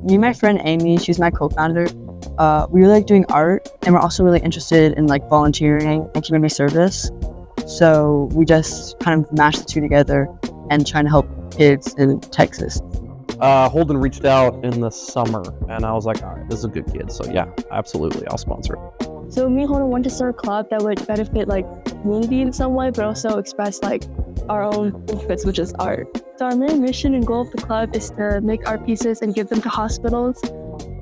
Me and my friend Amy, she's my co-founder, we really like doing art, and we're also really interested in like volunteering and community service. So we just kind of mashed the two together and trying to help kids in Texas. Holden reached out in the summer, and I was like, all right, this is a good kid. So yeah, absolutely, I'll sponsor it. So me and Holden wanted to start a club that would benefit like community in some way, but also express like our own interests, which is art. So our main mission and goal of the club is to make art pieces and give them to hospitals.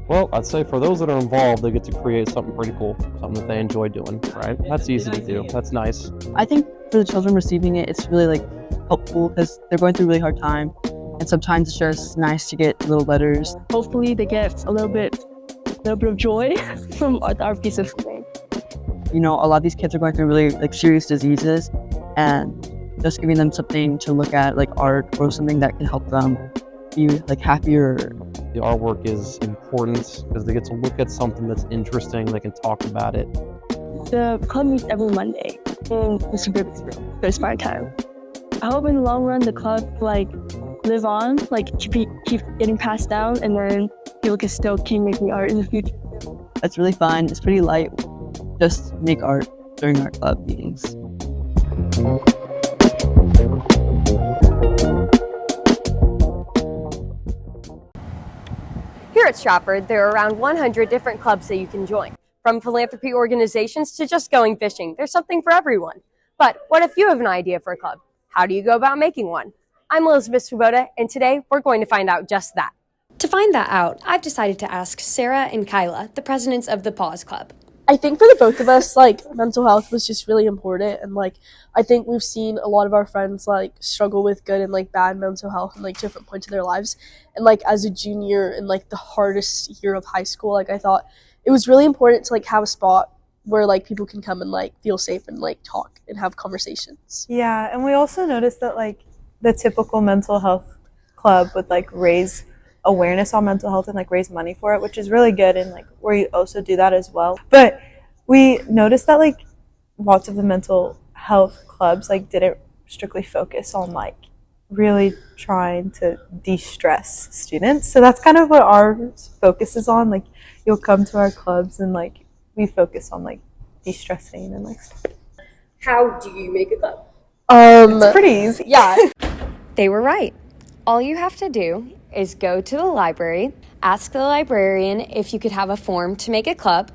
Well, I'd say for those that are involved, they get to create something pretty cool, something that they enjoy doing, right? That's easy to do. That's nice. I think for the children receiving it, it's really like helpful because they're going through a really hard time. And sometimes it's just nice to get little letters. Hopefully they get a little bit of joy from our piece of thing. You know, a lot of these kids are going through really like serious diseases, and just giving them something to look at, like art or something that can help them be like happier. The artwork is important because they get to look at something that's interesting. They can talk about it. The club meets every Monday in Mr. Gribby's room. There's spare time. I hope in the long run the club like live on, like keep getting passed down, and then people can still keep making art in the future. It's really fun. It's pretty light. Just make art during our club meetings. Here at Stratford, there are around 100 different clubs that you can join. From philanthropy organizations to just going fishing, there's something for everyone. But what if you have an idea for a club? How do you go about making one? I'm Elizabeth Swoboda, and today we're going to find out just that. To find that out, I've decided to ask Sarah and Kyla, the presidents of the Pause Club. I think for the both of us, like, mental health was just really important, and, like, I think we've seen a lot of our friends, like, struggle with good and, like, bad mental health in, like, different points of their lives, and, like, as a junior in, like, the hardest year of high school, like, I thought it was really important to, like, have a spot where, like, people can come and, like, feel safe and, like, talk and have conversations. Yeah, and we also noticed that, like, the typical mental health club would, like, raise awareness on mental health and like raise money for it, which is really good, and like we also do that as well. But we noticed that like lots of the mental health clubs like didn't strictly focus on like really trying to de-stress students. So that's kind of what our focus is on. Like you'll come to our clubs and like we focus on like de-stressing and like stuff. How do you make a club? It's pretty easy. Yeah. They were right. All you have to do is go to the library, ask the librarian if you could have a form to make a club,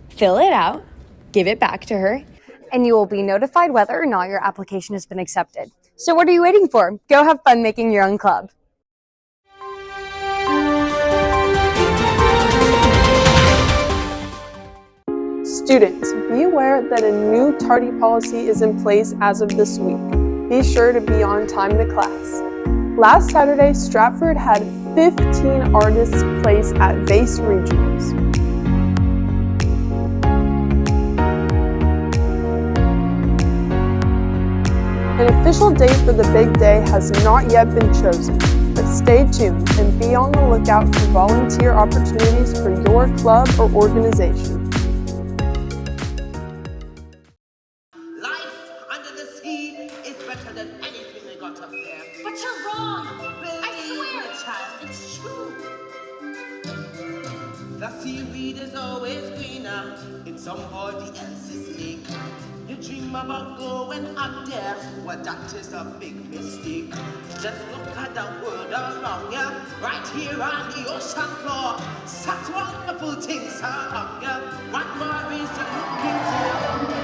fill it out, give it back to her, And you will be notified whether or not your application has been accepted. So what are you waiting for? Go have fun making your own club. Students, be aware that a new tardy policy is in place as of this week. Be sure to be on time to class. Last Saturday, Stratford had 15 artists place at Vase Regionals. An official date for the big day has not yet been chosen, but stay tuned and be on the lookout for volunteer opportunities for your club or organization. But you're wrong! I swear! Child, it's true! The seaweed is always greener in somebody else's lake. You dream about going up there, well that is a big mistake. Just look at the world around ya, right here on the ocean floor. Such wonderful things around ya. What more is you looking for?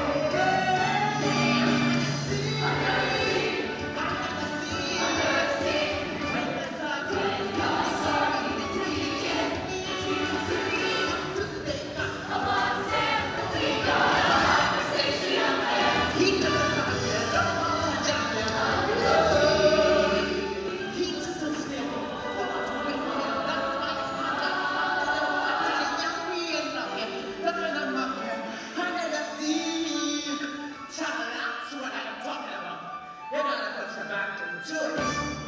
You're gonna put your back into it.